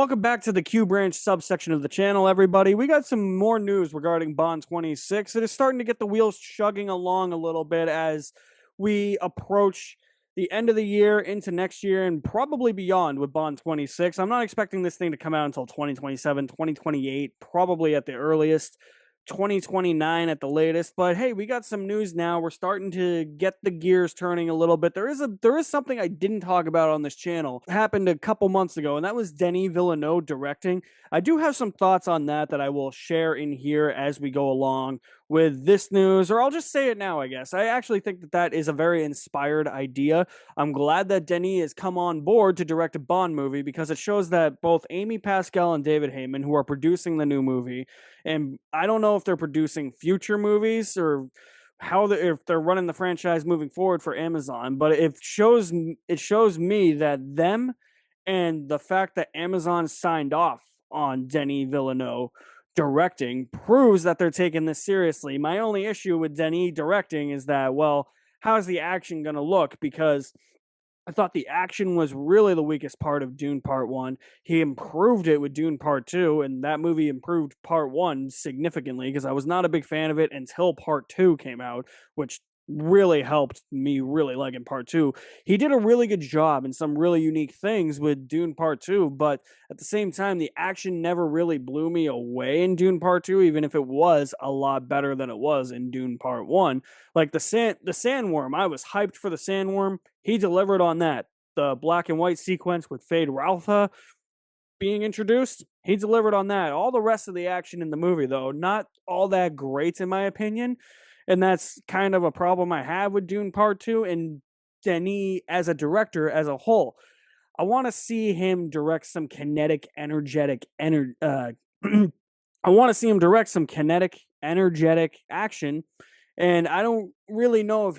Welcome back to the Q Branch subsection of the channel, everybody. We got some more news regarding Bond 26. It is starting to get the wheels chugging along a little bit as we approach the end of the year into next year and probably beyond with Bond 26. I'm not expecting this thing to come out until 2027, 2028, probably at the earliest. 2029 at the latest. But hey, we got some news now. We're starting to get the gears turning a little bit. There is something I didn't talk about on this channel. It happened a couple months ago, and that was Denis Villeneuve directing. I do have some thoughts on that I will share in here as we go along with this news, or I'll just say it now, I guess. I actually think that is a very inspired idea. I'm glad that Denis has come on board to direct a Bond movie because it shows that both Amy Pascal and David Heyman, who are producing the new movie, and I don't know if they're producing future movies or if they're running the franchise moving forward for Amazon, but it shows me that them and the fact that Amazon signed off on Denis Villeneuve directing proves that they're taking this seriously. My only issue with Denis directing is that, well, how's the action going to look? Because I thought the action was really the weakest part of Dune Part 1. He improved it with Dune Part 2, and that movie improved Part 1 significantly because I was not a big fan of it until Part 2 came out, which really helped me really liking Part 2. He did a really good job in some really unique things with Dune Part 2, but at the same time, the action never really blew me away in Dune Part 2, even if it was a lot better than it was in Dune Part 1. Like the sandworm, I was hyped for the sandworm. He delivered on that. The black and white sequence with Feyd-Rautha being introduced, he delivered on that. All the rest of the action in the movie, though, not all that great in my opinion. And that's kind of a problem I have with Dune Part 2 and Denis as a director as a whole. I want to see him direct some kinetic, energetic, I want to see him direct some kinetic, energetic action. And I don't really know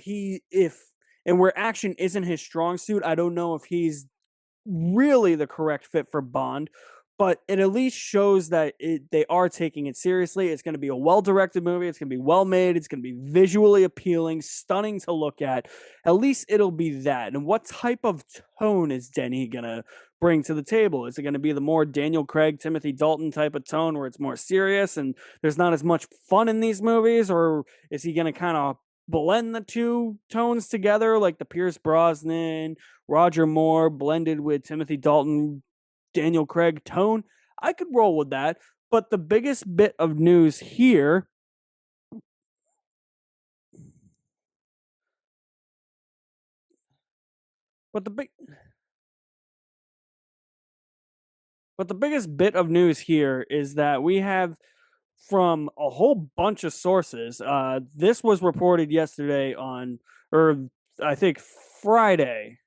and where action isn't his strong suit, I don't know if he's really the correct fit for Bond, but it at least shows that they are taking it seriously. It's going to be a well-directed movie. It's going to be well-made. It's going to be visually appealing, stunning to look at. At least it'll be that. And what type of tone is Denis going to bring to the table? Is it going to be the more Daniel Craig, Timothy Dalton type of tone where it's more serious and there's not as much fun in these movies? Or is he going to kind of blend the two tones together like the Pierce Brosnan, Roger Moore blended with Timothy Dalton, Daniel Craig tone? I could roll with that. But the biggest bit of news here but the biggest bit of news here is that we have from a whole bunch of sources. This was reported yesterday or I think Friday.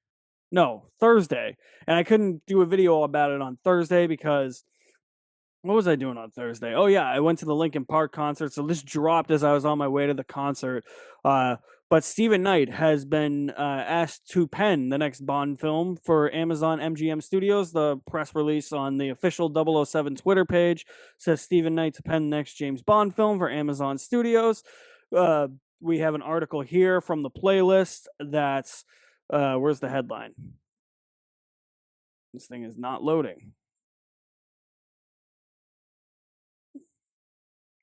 No, Thursday. And I couldn't do a video about it on Thursday because what was I doing on Thursday? Oh yeah, I went to the Linkin Park concert. So this dropped as I was on my way to the concert. But Stephen Knight has been asked to pen the next Bond film for Amazon MGM Studios. The press release on the official 007 Twitter page says Stephen Knight to pen the next James Bond film for Amazon Studios. We have an article here from the playlist that's where's the headline? This thing is not loading.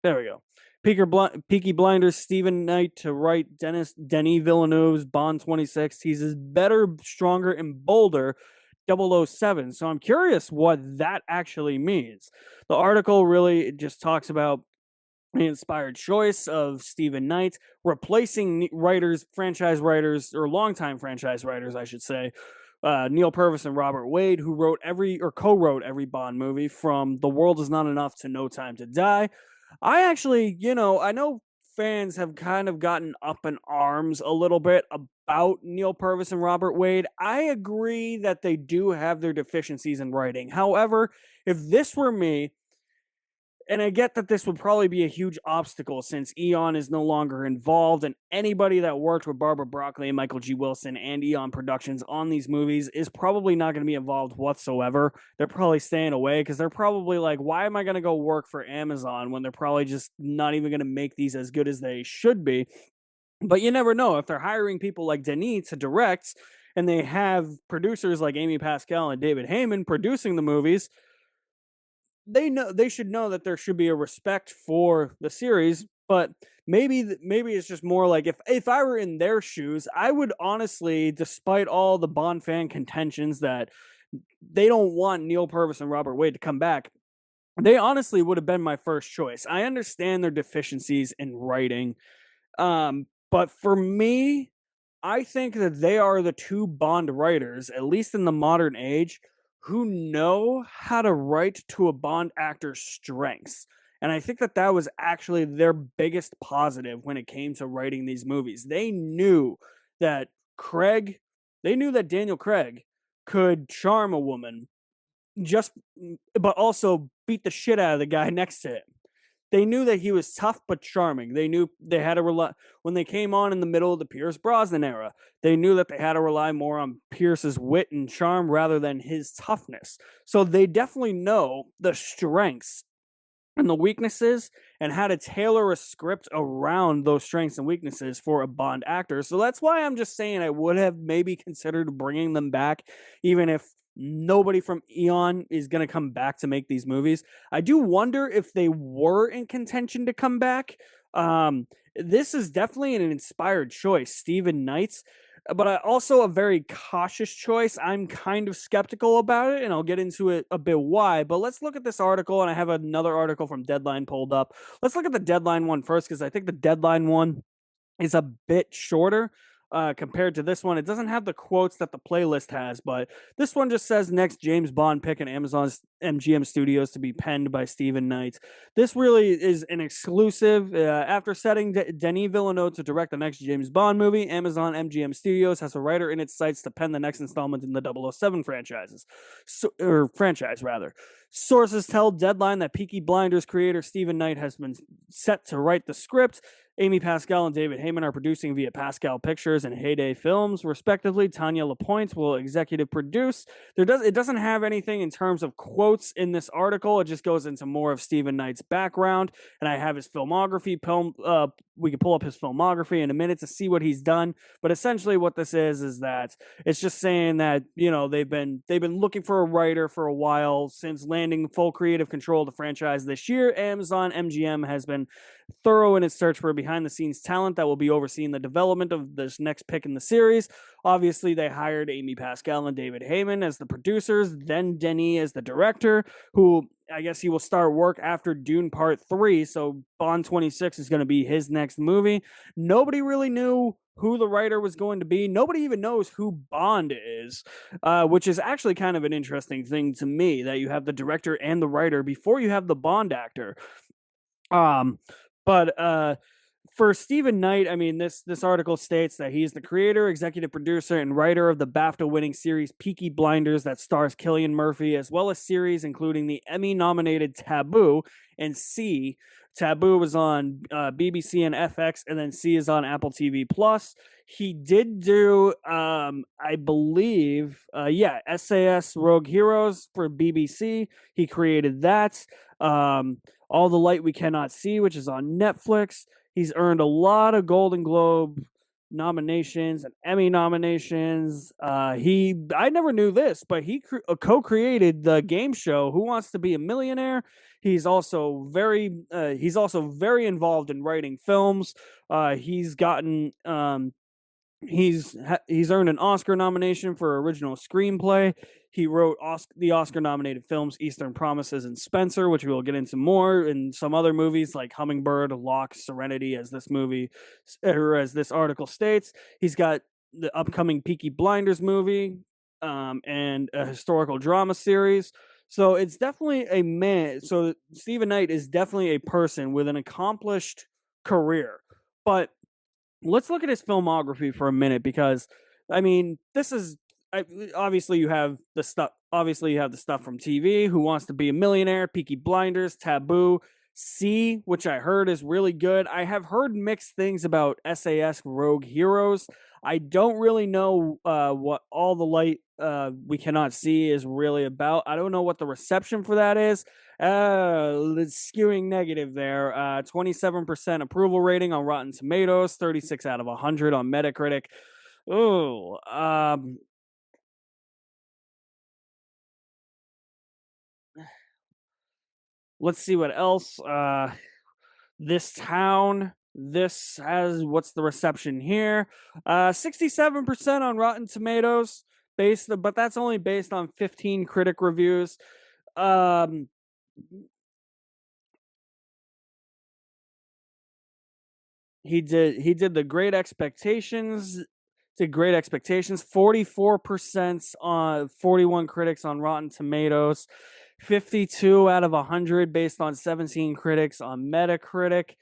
There we go. Peaky Blinders, Stephen Knight to write Denis Villeneuve's Bond 26. He's his better, stronger, and bolder 007. So I'm curious what that actually means. The article really just talks about the inspired choice of Stephen Knight replacing franchise writers, or longtime franchise writers, I should say, Neil Purvis and Robert Wade, who co-wrote every Bond movie from The World Is Not Enough to No Time to Die. I actually, I know fans have kind of gotten up in arms a little bit about Neil Purvis and Robert Wade. I agree that they do have their deficiencies in writing. However, if this were me, and I get that this would probably be a huge obstacle since Eon is no longer involved, and anybody that worked with Barbara Broccoli and Michael G. Wilson and Eon Productions on these movies is probably not going to be involved whatsoever. They're probably staying away because they're probably like, why am I going to go work for Amazon when they're probably just not even going to make these as good as they should be? But you never know. If they're hiring people like Denis to direct and they have producers like Amy Pascal and David Heyman producing the movies, they should know that there should be a respect for the series, but maybe it's just more like if I were in their shoes, I would honestly, despite all the Bond fan contentions that they don't want Neil Purvis and Robert Wade to come back, they honestly would have been my first choice. I understand their deficiencies in writing, but for me, I think that they are the two Bond writers, at least in the modern age, who know how to write to a Bond actor's strengths. And I think that that was actually their biggest positive when it came to writing these movies. That Craig, they knew that Daniel Craig could charm a woman, just but also beat the shit out of the guy next to him. They knew that he was tough but charming. They knew they had to rely when they came on in the middle of the Pierce Brosnan era. They knew that they had to rely more on Pierce's wit and charm rather than his toughness. So they definitely know the strengths and the weaknesses and how to tailor a script around those strengths and weaknesses for a Bond actor. So that's why I'm just saying I would have maybe considered bringing them back, even if nobody from Eon is going to come back to make these movies. I do wonder if they were in contention to come back. Um, this is definitely an inspired choice, Stephen Knights, but also a very cautious choice. I'm kind of skeptical about it, and I'll get into it a bit why. But let's look at this article, and I have another article from Deadline pulled up. Let's look at the Deadline one first, because I think the Deadline one is a bit shorter compared to this one. It doesn't have the quotes that the playlist has, but this one just says next James Bond pick in Amazon's MGM Studios to be penned by Stephen Knight. This really is an exclusive. After setting Denis Villeneuve to direct the next James Bond movie, Amazon MGM Studios has a writer in its sights to pen the next installment in the 007 franchise rather. Sources tell Deadline that Peaky Blinders creator Stephen Knight has been set to write the script. Amy Pascal and David Heyman are producing via Pascal Pictures and Heyday Films, respectively. Tanya Lapointe will executive produce. It doesn't have anything in terms of quotes in this article. It just goes into more of Stephen Knight's background, and I have his filmography. We can pull up his filmography in a minute to see what he's done. But essentially, what this is that it's just saying that they've been looking for a writer for a while since landing full creative control of the franchise this year. Amazon MGM has been thorough in its search for behind the scenes talent that will be overseeing the development of this next pick in the series. Obviously, they hired Amy Pascal and David Heyman as the producers, then Denis as the director, who I guess he will start work after Dune Part 3. So Bond 26 is going to be his next movie. Nobody really knew who the writer was going to be. Nobody even knows who Bond is, which is actually kind of an interesting thing to me, that you have the director and the writer before you have the Bond actor. Um, but for Stephen Knight, I mean, this article states that he's the creator, executive producer, and writer of the BAFTA-winning series Peaky Blinders that stars Cillian Murphy, as well as series including the Emmy-nominated Taboo and C. Taboo was on BBC and FX, and then C is on Apple TV Plus. He did do, I believe, SAS Rogue Heroes for BBC. He created that. All the Light We Cannot See, which is on Netflix. He's earned a lot of Golden Globe nominations and Emmy nominations. I never knew this, but he co-created the game show Who Wants to Be a Millionaire. He's also very involved in writing films. He's gotten he's earned an Oscar nomination for original screenplay. He wrote the Oscar-nominated films Eastern Promises and Spencer, which we will get into more in some other movies like Hummingbird, Locke, Serenity, as this article states. He's got the upcoming Peaky Blinders movie, and a historical drama series. So it's definitely a man. So Stephen Knight is definitely a person with an accomplished career. But let's look at his filmography for a minute, because I mean, obviously you have the stuff. Obviously, you have the stuff from TV. Who Wants to Be a Millionaire? Peaky Blinders, Taboo, C, which I heard is really good. I have heard mixed things about SAS Rogue Heroes. I don't really know what All the Light We Cannot See is really about. I don't know what the reception for that is. It's skewing negative there. 27% approval rating on Rotten Tomatoes, 36 out of 100 on Metacritic. Oh, Let's see what else. This Town. This has what's the reception here? 67% on Rotten Tomatoes, but that's only based on 15 critic reviews. Um, he did the Great Expectations. Did Great Expectations. 44% on 41 critics on Rotten Tomatoes. 52 out of 100 based on 17 critics on Metacritic.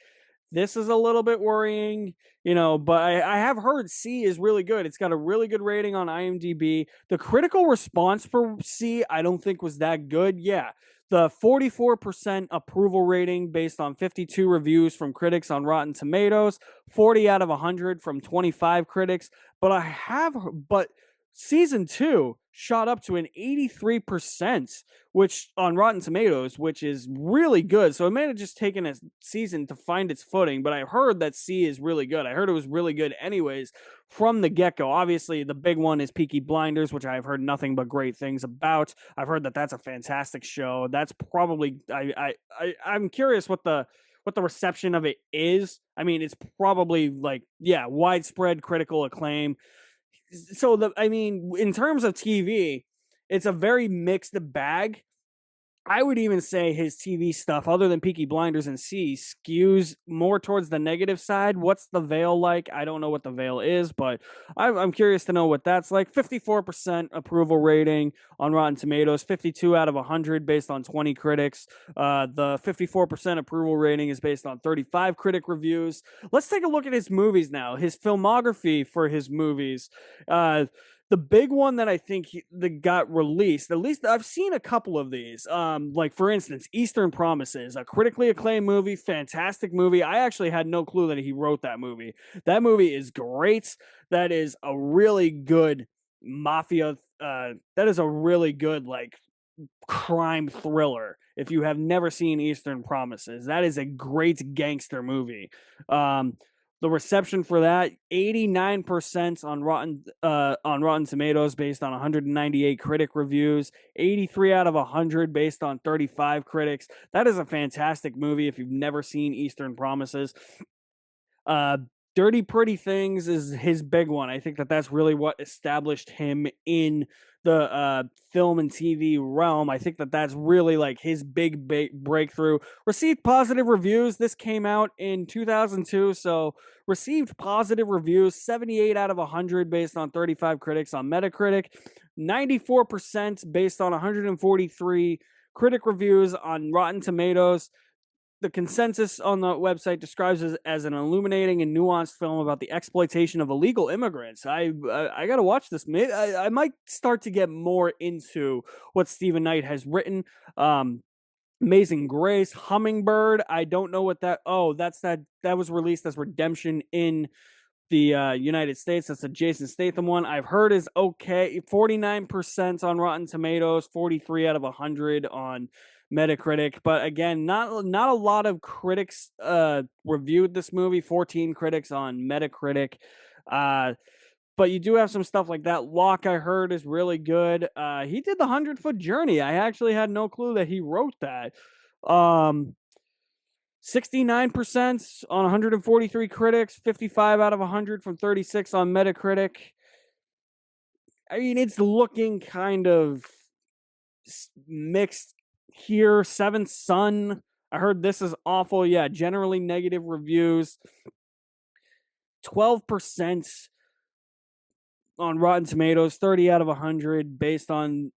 This is a little bit worrying, but I have heard C is really good. It's got a really good rating on IMDb. The critical response for C, I don't think was that good. Yeah. The 44% approval rating based on 52 reviews from critics on Rotten Tomatoes, 40 out of 100 from 25 critics. But season 2 shot up to an 83%, which on Rotten Tomatoes, which is really good. So it may have just taken a season to find its footing, but I heard that C is really good. I heard it was really good anyways from the get-go. Obviously, the big one is Peaky Blinders, which I've heard nothing but great things about. I've heard that that's a fantastic show. That's probably I'm curious what the reception of it is. I mean, it's probably like, yeah, widespread critical acclaim. So in terms of TV, it's a very mixed bag. I would even say his TV stuff, other than Peaky Blinders and C, skews more towards the negative side. What's the Veil like? I don't know what the Veil is, but I'm curious to know what that's like. 54% approval rating on Rotten Tomatoes, 52 out of 100 based on 20 critics. The 54% approval rating is based on 35 critic reviews. Let's take a look at his movies now. His filmography for his movies. The big one that I think that got released, at least I've seen a couple of these. Like for instance, Eastern Promises, a critically acclaimed movie, fantastic movie. I actually had no clue that he wrote that movie. That movie is great. That is a really good mafia. That is a really good like crime thriller. If you have never seen Eastern Promises, that is a great gangster movie. The reception for that 89% on Rotten Tomatoes based on 198 critic reviews, 83 out of 100 based on 35 critics. That is a fantastic movie if you've never seen Eastern Promises. Uh, Dirty Pretty Things is his big one. I think that that's really what established him in the film and TV realm. I think that that's really like his big breakthrough. Received positive reviews. This came out in 2002, so received positive reviews. 78 out of 100 based on 35 critics on Metacritic. 94% based on 143 critic reviews on Rotten Tomatoes. The consensus on the website describes it as an illuminating and nuanced film about the exploitation of illegal immigrants. I got to watch this. I might start to get more into what Stephen Knight has written. Amazing Grace, Hummingbird. I don't know what that. Oh, that was released as Redemption in the United States. That's a Jason Statham one. I've heard is okay. 49% on Rotten Tomatoes, 43 out of 100 on Metacritic. But again, not a lot of critics reviewed this movie. 14 critics on Metacritic. But you do have some stuff like that. Locke, I heard, is really good. He did the 100-Foot Journey. I actually had no clue that he wrote that. 69% on 143 critics, 55 out of 100 from 36 on Metacritic. I mean, it's looking kind of mixed here. Seventh Son, I heard this is awful. Yeah, generally negative reviews. 12% on Rotten Tomatoes, 30 out of 100 based on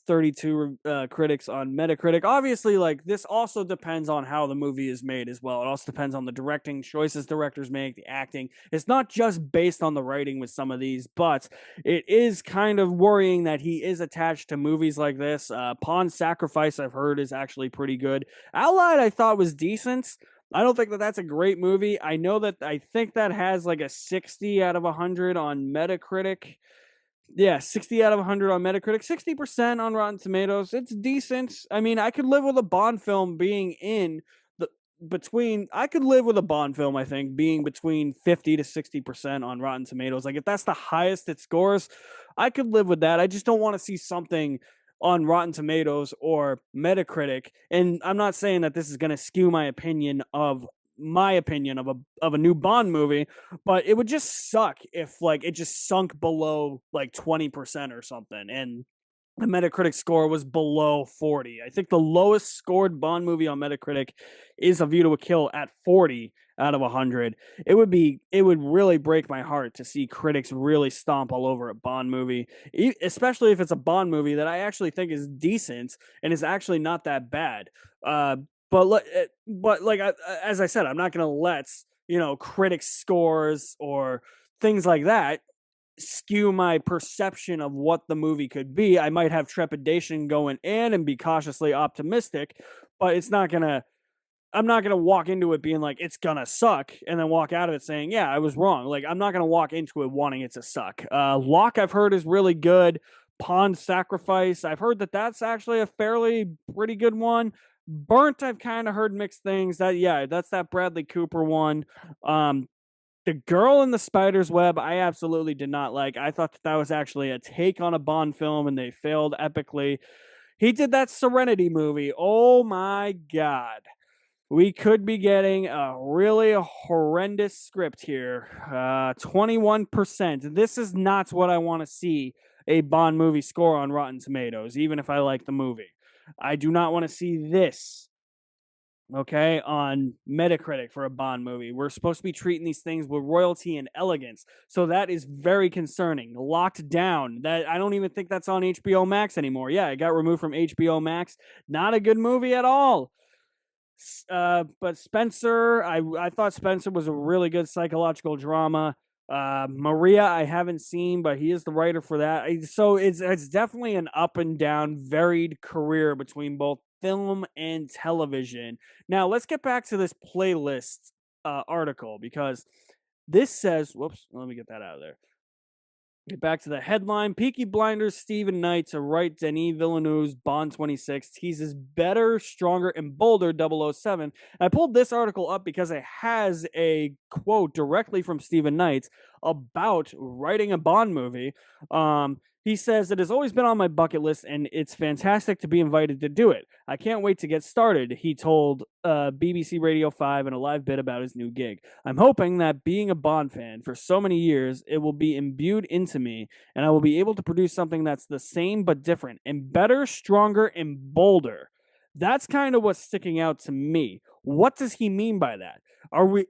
32 critics on Metacritic. Obviously, like, this also depends on how the movie is made as well. It also depends on the directing choices directors make, the acting. It's not just based on the writing with some of these, but it is kind of worrying that he is attached to movies like this. Pawn Sacrifice, I've heard, is actually pretty good. Allied, I thought was decent. I don't think that that's a great movie. I think that has like a 60 out of 100 on Metacritic. Yeah, 60 out of 100 on Metacritic, 60% on Rotten Tomatoes. It's decent. I mean, I could live with a Bond film being I could live with a Bond film, I think, being between 50 to 60% on Rotten Tomatoes. Like, if that's the highest it scores, I could live with that. I just don't want to see something on Rotten Tomatoes or Metacritic. And I'm not saying that this is going to skew my opinion of a new Bond movie, but it would just suck if like it just sunk below like 20% or something, and the Metacritic score was below 40. I think the lowest scored Bond movie on Metacritic is A View to a Kill at 40 out of 100. It would really break my heart to see critics really stomp all over a Bond movie, especially if it's a Bond movie that I actually think is decent and is actually not that bad. Uh, but like as I said, I'm not going to let critics scores or things like that skew my perception of what the movie could be. I might have trepidation going in and be cautiously optimistic, but I'm not gonna walk into it being like it's gonna suck and then walk out of it saying, yeah, I was wrong. Like I'm not gonna walk into it wanting it to suck. Locke I've heard is really good. Pawn Sacrifice, I've heard that that's actually a fairly pretty good one. Burnt, I've kind of heard mixed things. That's that Bradley Cooper one. The Girl in the Spider's Web, I absolutely did not like. I thought that was actually a take on a Bond film, and they failed epically. He did that Serenity movie. Oh my God. We could be getting a really horrendous script here. 21%. This is not what I want to see a Bond movie score on Rotten Tomatoes, even if I like the movie. I do not want to see this, okay, on Metacritic for a Bond movie. We're supposed to be treating these things with royalty and elegance. So that is very concerning. Locked Down. That I don't even think that's on HBO Max anymore. Yeah, it got removed from HBO Max. Not a good movie at all. But Spencer, I thought Spencer was a really good psychological drama. Maria, I haven't seen, but he is the writer for that. So it's definitely an up and down, varied career between both film and television. Now let's get back to this playlist article, because this says, whoops, let me get that out of there. Get back to the headline. Peaky Blinders Steven Knight to write Denis Villeneuve's Bond 26 teases better, stronger, and bolder 007. I pulled this article up because it has a quote directly from Steven Knight about writing a Bond movie. He says, "It has always been on my bucket list, and it's fantastic to be invited to do it. I can't wait to get started," he told BBC Radio 5 in a live bit about his new gig. "I'm hoping that being a Bond fan for so many years, it will be imbued into me, and I will be able to produce something that's the same but different, and better, stronger, and bolder." That's kind of what's sticking out to me. What does he mean by that?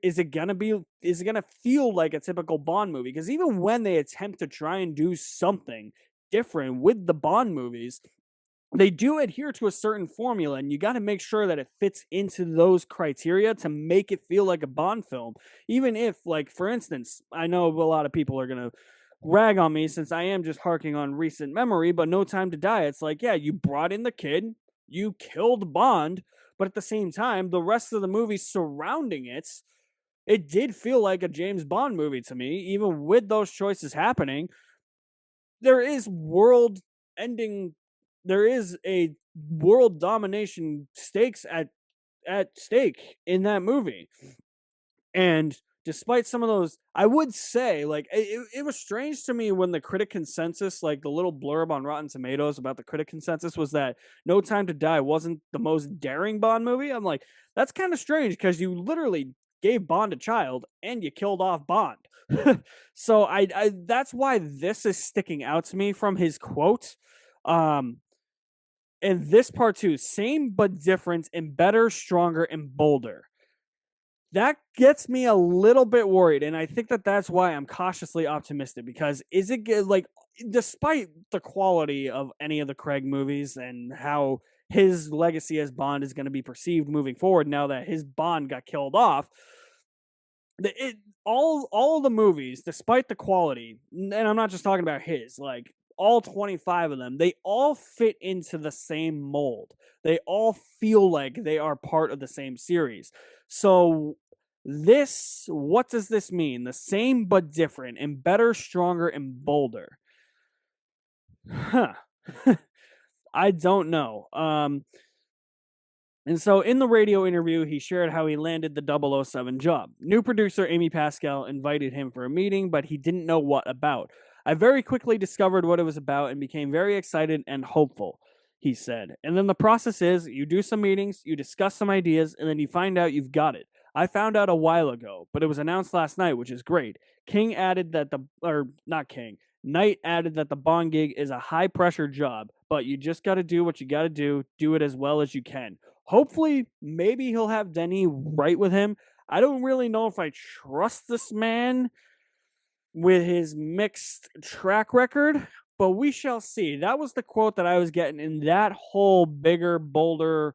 Is it gonna feel like a typical Bond movie? Because even when they attempt to try and do something different with the Bond movies, they do adhere to a certain formula, and you got to make sure that it fits into those criteria to make it feel like a Bond film. Even if, like, for instance, I know a lot of people are going to rag on me since I am just harking on recent memory, but No Time to Die, it's like, yeah, you brought in the kid, you killed Bond, but at the same time, the rest of the movie surrounding it did feel like a James Bond movie to me, even with those choices happening. There is world ending, there is a world domination stakes at stake in that movie. And despite some of those, I would say, like, it was strange to me when the critic consensus, like the little blurb on Rotten Tomatoes about the critic consensus, was that No Time to Die wasn't the most daring Bond movie. I'm like, that's kind of strange, because you literally gave Bond a child and you killed off Bond. So I that's why this is sticking out to me from his quote. And this part too, same but different, and better, stronger, and bolder. That gets me a little bit worried, and I think that that's why I'm cautiously optimistic, because is it like, despite the quality of any of the Craig movies and how his legacy as Bond is going to be perceived moving forward now that his Bond got killed off, all the movies, despite the quality, and I'm not just talking about his, like all 25 of them, they all fit into the same mold. They all feel like they are part of the same series. So what does this mean? The same but different, and better, stronger, and bolder. Huh. I don't know. And so in the radio interview, he shared how he landed the 007 job. New producer Amy Pascal invited him for a meeting, but he didn't know what about. I very quickly discovered what it was about and became very excited and hopeful. he said. And then the process is you do some meetings, you discuss some ideas, and then you find out you've got it. I found out a while ago, but it was announced last night, which is great. King added that or not King, Knight added that the Bond gig is a high pressure job, but you just got to do what you got to do it as well as you can. Hopefully, maybe he'll have Denis right with him. I don't really know if I trust this man with his mixed track record, but we shall see. That was the quote that I was getting in that whole bigger, bolder,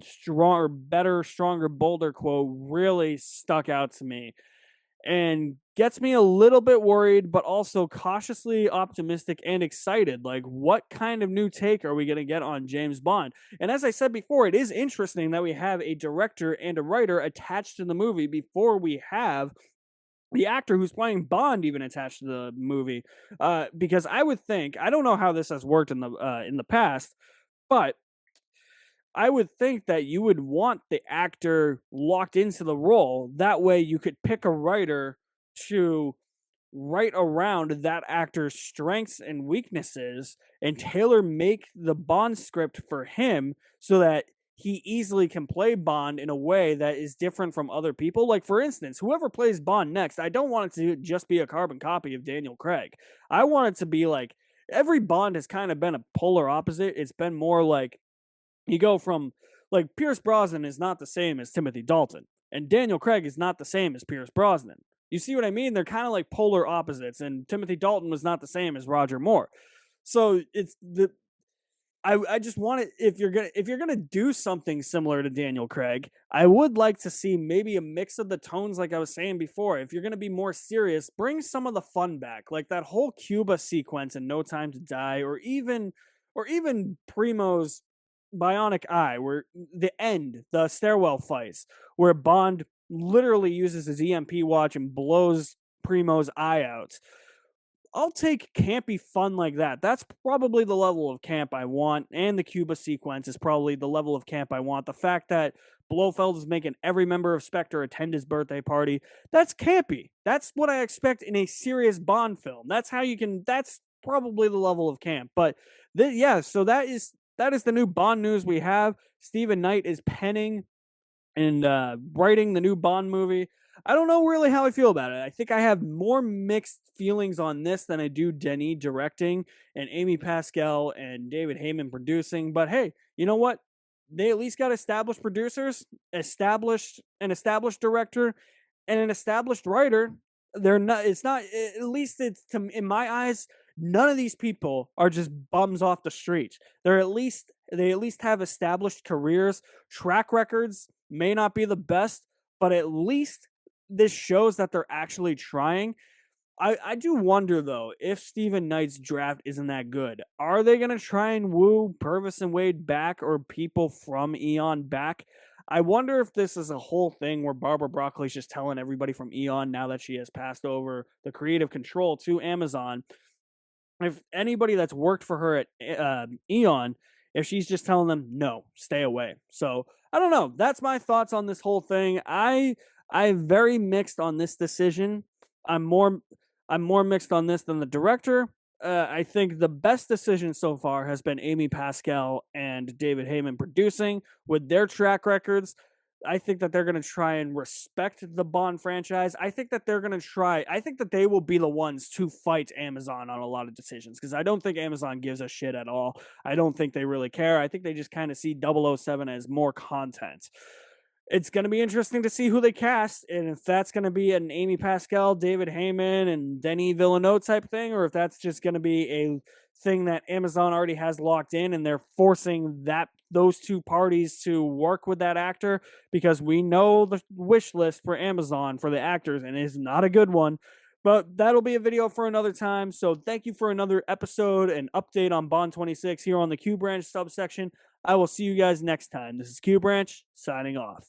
stronger, better, stronger, bolder quote really stuck out to me and gets me a little bit worried, but also cautiously optimistic and excited. Like, what kind of new take are we going to get on James Bond? And as I said before, it is interesting that we have a director and a writer attached to the movie before we have the actor who's playing Bond even attached to the movie. Because I would think, I don't know how this has worked in the past, but I would think that you would want the actor locked into the role. That way you could pick a writer to write around that actor's strengths and weaknesses and tailor make the Bond script for him so that he easily can play Bond in a way that is different from other people. Like, for instance, whoever plays Bond next, I don't want it to just be a carbon copy of Daniel Craig. I want it to be like every Bond has kind of been a polar opposite. It's been more like you go from like Pierce Brosnan is not the same as Timothy Dalton, and Daniel Craig is not the same as Pierce Brosnan. You see what I mean? They're kind of like polar opposites, and Timothy Dalton was not the same as Roger Moore. So it's the I just want it if you're gonna do something similar to Daniel Craig, I would like to see maybe a mix of the tones, like I was saying before. If you're gonna be more serious, bring some of the fun back, like that whole Cuba sequence in No Time to Die, or even Primo's Bionic Eye, where the stairwell fights, where Bond literally uses his EMP watch and blows Primo's eye out. I'll take campy fun like that. That's probably the level of camp I want, and the Cuba sequence is probably the level of camp I want. The fact that Blofeld is making every member of Spectre attend his birthday party, that's campy. That's what I expect in a serious Bond film. That's probably the level of camp. But yeah, so that is the new Bond news we have. Stephen Knight is penning and writing the new Bond movie. I don't know really how I feel about it. I think I have more mixed feelings on this than I do Denis directing and Amy Pascal and David Heyman producing. But hey, you know what? They at least got established producers, an established director, and an established writer. They're not. It's not. At least it's in my eyes. None of these people are just bums off the street. They at least have established careers. Track records may not be the best, but at least this shows that they're actually trying. I do wonder though if Stephen Knight's draft isn't that good. Are they gonna try and woo Purvis and Wade back or people from Eon back? I wonder if this is a whole thing where Barbara Broccoli's just telling everybody from Eon now that she has passed over the creative control to Amazon. If anybody that's worked for her at Eon, if she's just telling them no, stay away. So I don't know. That's my thoughts on this whole thing. I'm very mixed on this decision. I'm more I'm more mixed on this than the director. I think the best decision so far has been Amy Pascal and David Heyman producing with their track records. I think that they're going to try and respect the Bond franchise. I think that they will be the ones to fight Amazon on a lot of decisions because I don't think Amazon gives a shit at all. I don't think they really care. I think they just kind of see 007 as more content. It's going to be interesting to see who they cast and if that's going to be an Amy Pascal, David Heyman, and Denis Villeneuve type thing, or if that's just going to be a thing that Amazon already has locked in and they're forcing those two parties to work with that actor because we know the wish list for Amazon for the actors and it is not a good one. But that'll be a video for another time. So thank you for another episode and update on Bond 26 here on the Q Branch subsection. I will see you guys next time. This is Q Branch signing off.